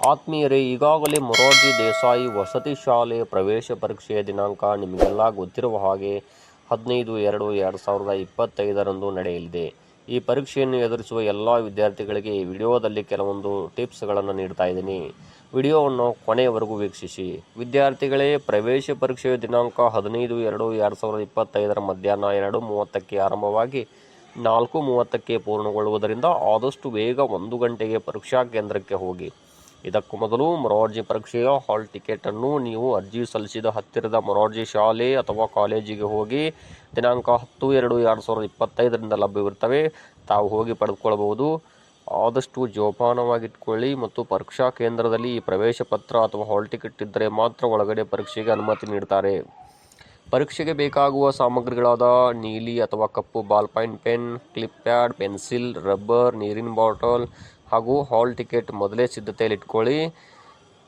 ಆತ್ಮೀಯರೇ, ಈಗಾಗಲೇ ಮೊರಾರ್ಜಿ ದೇಸಾಯಿ ವಸತಿ ಶಾಲೆ ಪ್ರವೇಶ ಪರೀಕ್ಷೆಯ ದಿನಾಂಕ ನಿಮಗೆಲ್ಲ ಗೊತ್ತಿರುವ ಹಾಗೆ 15/2/2025 ನಡೆಯಲಿದೆ. ಈ ಪರೀಕ್ಷೆಯನ್ನು ಎದುರಿಸುವ ಎಲ್ಲ ವಿದ್ಯಾರ್ಥಿಗಳಿಗೆ ಈ ವಿಡಿಯೋದಲ್ಲಿ ಕೆಲವೊಂದು ಟಿಪ್ಸ್ಗಳನ್ನು ನೀಡ್ತಾ ಇದ್ದೀನಿ. ವಿಡಿಯೋವನ್ನು ಕೊನೆಯವರೆಗೂ ವೀಕ್ಷಿಸಿ. ವಿದ್ಯಾರ್ಥಿಗಳೇ, ಪ್ರವೇಶ ಪರೀಕ್ಷೆಯ ದಿನಾಂಕ 15/2/2025 ಮಧ್ಯಾಹ್ನ 2:30ಕ್ಕೆ ಆರಂಭವಾಗಿ 4:30ಕ್ಕೆ ಪೂರ್ಣಗೊಳ್ಳುವುದರಿಂದ ಆದಷ್ಟು ಬೇಗ 1 ಗಂಟೆಗೆ ಪರೀಕ್ಷಾ ಕೇಂದ್ರಕ್ಕೆ ಹೋಗಿ. ಇದಕ್ಕೂ ಮೊದಲು ಮೊರಾರ್ಜಿ ಪರೀಕ್ಷೆಯ ಹಾಲ್ ಟಿಕೆಟನ್ನು ನೀವು ಅರ್ಜಿ ಸಲ್ಲಿಸಿದ ಹತ್ತಿರದ ಮೊರಾರ್ಜಿ ಶಾಲೆ ಅಥವಾ ಕಾಲೇಜಿಗೆ ಹೋಗಿ ದಿನಾಂಕ 10/2/2025 ಲಭ್ಯವಿರ್ತವೆ. ತಾವು ಹೋಗಿ ಪಡೆದುಕೊಳ್ಳಬಹುದು. ಆದಷ್ಟು ಜೋಪಾನವಾಗಿಟ್ಕೊಳ್ಳಿ ಮತ್ತು ಪರೀಕ್ಷಾ ಕೇಂದ್ರದಲ್ಲಿ ಈ ಪ್ರವೇಶ ಪತ್ರ ಅಥವಾ ಹಾಲ್ ಟಿಕೆಟ್ ಇದ್ದರೆ ಮಾತ್ರ ಒಳಗಡೆ ಪರೀಕ್ಷೆಗೆ ಅನುಮತಿ ನೀಡ್ತಾರೆ. ಪರೀಕ್ಷೆಗೆ ಬೇಕಾಗುವ ಸಾಮಗ್ರಿಗಳಾದ ನೀಲಿ ಅಥವಾ ಕಪ್ಪು ball point pen, clip pad, pencil, rubber, ನೀರಿನ ಬಾಟಲ್ ಹಾಗೂ ಹಾಲ್ ಟಿಕೆಟ್ ಮೊದಲೇ ಸಿದ್ಧತೆಯಲ್ಲಿಟ್ಕೊಳ್ಳಿ.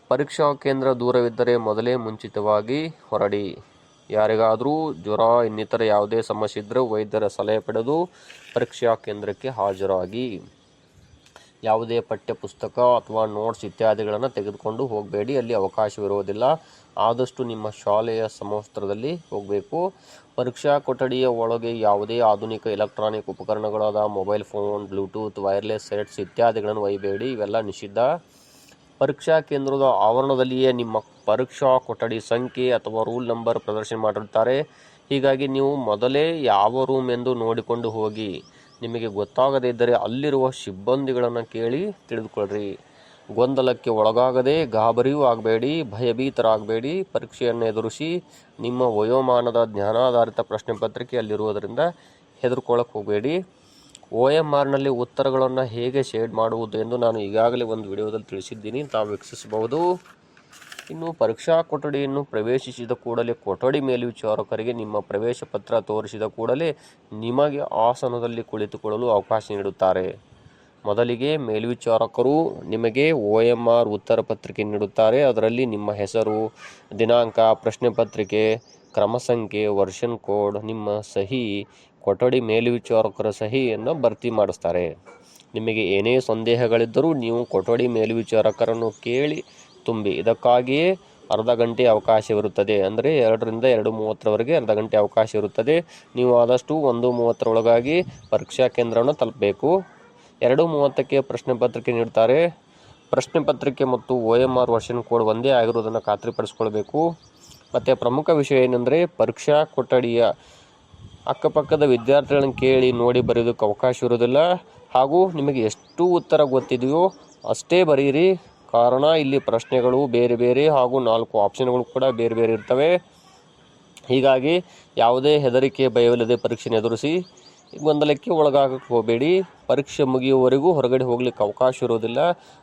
ಪರೀಕ್ಷಾ ಕೇಂದ್ರ ದೂರವಿದ್ದರೆ ಮೊದಲೇ ಮುಂಚಿತವಾಗಿ ಹೊರಡಿ. ಯಾರಿಗಾದರೂ ಜ್ವರ ಇನ್ನಿತರ ಯಾವುದೇ ಸಮಸ್ಯೆ ಇದ್ದರೆ ವೈದ್ಯರ ಸಲಹೆ ಪಡೆದು ಪರೀಕ್ಷಾ ಕೇಂದ್ರಕ್ಕೆ ಹಾಜರಾಗಿ. ಯಾವುದೇ ಪಠ್ಯ ಪುಸ್ತಕ ಅಥವಾ ನೋಟ್ಸ್ ಇತ್ಯಾದಿಗಳನ್ನು ತೆಗೆದುಕೊಂಡು ಹೋಗಬೇಡಿ, ಅಲ್ಲಿ ಅವಕಾಶವಿರುವುದಿಲ್ಲ. ಆದಷ್ಟು ನಿಮ್ಮ ಶಾಲೆಯ ಸಮವಸ್ತ್ರದಲ್ಲಿ ಹೋಗಬೇಕು. ಪರೀಕ್ಷಾ ಕೊಠಡಿಯ ಒಳಗೆ ಯಾವುದೇ ಆಧುನಿಕ ಎಲೆಕ್ಟ್ರಾನಿಕ್ ಉಪಕರಣಗಳಾದ mobile phone, Bluetooth, wireless sets ಇತ್ಯಾದಿಗಳನ್ನು ಒಯ್ಯಬೇಡಿ, ಇವೆಲ್ಲ ನಿಷಿದ್ಧ. ಪರೀಕ್ಷಾ ಕೇಂದ್ರದ ಆವರಣದಲ್ಲಿಯೇ ನಿಮ್ಮ ಪರೀಕ್ಷಾ ಕೊಠಡಿ ಸಂಖ್ಯೆ ಅಥವಾ ರೂಲ್ ನಂಬರ್ ಪ್ರದರ್ಶನ ಮಾಡಿರುತ್ತಾರೆ. ಹೀಗಾಗಿ ನೀವು ಮೊದಲೇ ಯಾವ ರೂಮ್ ಎಂದು ನೋಡಿಕೊಂಡು ಹೋಗಿ. ನಿಮಗೆ ಗೊತ್ತಾಗದೇ ಇದ್ದರೆ ಅಲ್ಲಿರುವ ಸಿಬ್ಬಂದಿಗಳನ್ನು ಕೇಳಿ ತಿಳಿದುಕೊಳ್ಳ್ರಿ. ಗೊಂದಲಕ್ಕೆ ಒಳಗಾಗದೆ ಗಾಬರಿಯೂ ಆಗಬೇಡಿ, ಭಯಭೀತರಾಗಬೇಡಿ. ಪರೀಕ್ಷೆಯನ್ನು ಎದುರಿಸಿ. ನಿಮ್ಮ ವಯೋಮಾನದ ಜ್ಞಾನಾಧಾರಿತ ಪ್ರಶ್ನೆ ಪತ್ರಿಕೆ ಅಲ್ಲಿರುವುದರಿಂದ ಹೆದರ್ಕೊಳ್ಳಕ್ಕೆ ಹೋಗಬೇಡಿ. OMRನಲ್ಲಿ ಉತ್ತರಗಳನ್ನು ಹೇಗೆ ಶೇಡ್ ಮಾಡುವುದು ಎಂದು ನಾನು ಈಗಾಗಲೇ ಒಂದು ವಿಡಿಯೋದಲ್ಲಿ ತಿಳಿಸಿದ್ದೀನಿ, ತಾವು ವೀಕ್ಷಿಸಬಹುದು. ಇನ್ನು ಪರೀಕ್ಷಾ ಕೊಠಡಿಯನ್ನು ಪ್ರವೇಶಿಸಿದ ಕೂಡಲೇ ಕೊಠಡಿ ಮೇಲ್ವಿಚಾರಕರಿಗೆ ನಿಮ್ಮ ಪ್ರವೇಶ ಪತ್ರ ತೋರಿಸಿದ ಕೂಡಲೇ ನಿಮಗೆ ಆಸನದಲ್ಲಿ ಕುಳಿತುಕೊಳ್ಳಲು ಅವಕಾಶ ನೀಡುತ್ತಾರೆ. ಮೊದಲಿಗೆ ಮೇಲ್ವಿಚಾರಕರು ನಿಮಗೆ OMR ಉತ್ತರ ಪತ್ರಿಕೆ ನೀಡುತ್ತಾರೆ. ಅದರಲ್ಲಿ ನಿಮ್ಮ ಹೆಸರು, ದಿನಾಂಕ, ಪ್ರಶ್ನೆ ಪತ್ರಿಕೆ, ಕ್ರಮ ಸಂಖ್ಯೆ, ವರ್ಷನ್ ಕೋಡ್, ನಿಮ್ಮ ಸಹಿ, ಕೊಠಡಿ ಮೇಲ್ವಿಚಾರಕರ ಸಹಿಯನ್ನು ಭರ್ತಿ ಮಾಡಿಸ್ತಾರೆ. ನಿಮಗೆ ಏನೇ ಸಂದೇಹಗಳಿದ್ದರೂ ನೀವು ಕೊಠಡಿ ಮೇಲ್ವಿಚಾರಕರನ್ನು ಕೇಳಿ ತುಂಬಿ. ಇದಕ್ಕಾಗಿಯೇ ಅರ್ಧ ಗಂಟೆ ಅವಕಾಶವಿರುತ್ತದೆ. ಅಂದರೆ 2ರಿಂದ 2:30ರವರೆಗೆ ಅರ್ಧ ಗಂಟೆ ಅವಕಾಶ ಇರುತ್ತದೆ. ನೀವು ಆದಷ್ಟು 1:30ರೊಳಗಾಗಿ ಪರೀಕ್ಷಾ ಕೇಂದ್ರವನ್ನು ತಲುಪಬೇಕು. 2:30ಕ್ಕೆ ಪ್ರಶ್ನೆ ಪತ್ರಿಕೆ ನೀಡ್ತಾರೆ. ಪ್ರಶ್ನೆ ಪತ್ರಿಕೆ ಮತ್ತು OMR ವರ್ಷನ್ ಕೋಡ್ ಒಂದೇ ಆಗಿರುವುದನ್ನು ಖಾತ್ರಿಪಡಿಸಿಕೊಳ್ಬೇಕು. ಮತ್ತು ಪ್ರಮುಖ ವಿಷಯ ಏನೆಂದರೆ, ಪರೀಕ್ಷಾ ಕೊಠಡಿಯ ಅಕ್ಕಪಕ್ಕದ ವಿದ್ಯಾರ್ಥಿಗಳನ್ನು ಕೇಳಿ ನೋಡಿ ಬರೆಯೋದಕ್ಕೆ ಅವಕಾಶ ಇರೋದಿಲ್ಲ. ಹಾಗೂ ನಿಮಗೆ ಎಷ್ಟು ಉತ್ತರ ಗೊತ್ತಿದೆಯೋ ಅಷ್ಟೇ ಬರೆಯಿರಿ. ಕಾರಣ ಇಲ್ಲಿ ಪ್ರಶ್ನೆಗಳು ಬೇರೆ ಬೇರೆ ಹಾಗೂ 4 ಆಪ್ಷನ್ಗಳು ಕೂಡ ಬೇರೆ ಬೇರೆ ಇರ್ತವೆ. ಹೀಗಾಗಿ ಯಾವುದೇ ಹೆದರಿಕೆ ಭಯವಿಲ್ಲದೆ ಪರೀಕ್ಷೆಯನ್ನು ಎದುರಿಸಿ. ಗೊಂದಲಕ್ಕೆ ಒಳಗಾಗಕ್ಕೆ ಹೋಗಬೇಡಿ. ಪರೀಕ್ಷೆ ಮುಗಿಯುವವರೆಗೂ ಹೊರಗಡೆ ಹೋಗ್ಲಿಕ್ಕೆ ಅವಕಾಶ ಇರೋದಿಲ್ಲ.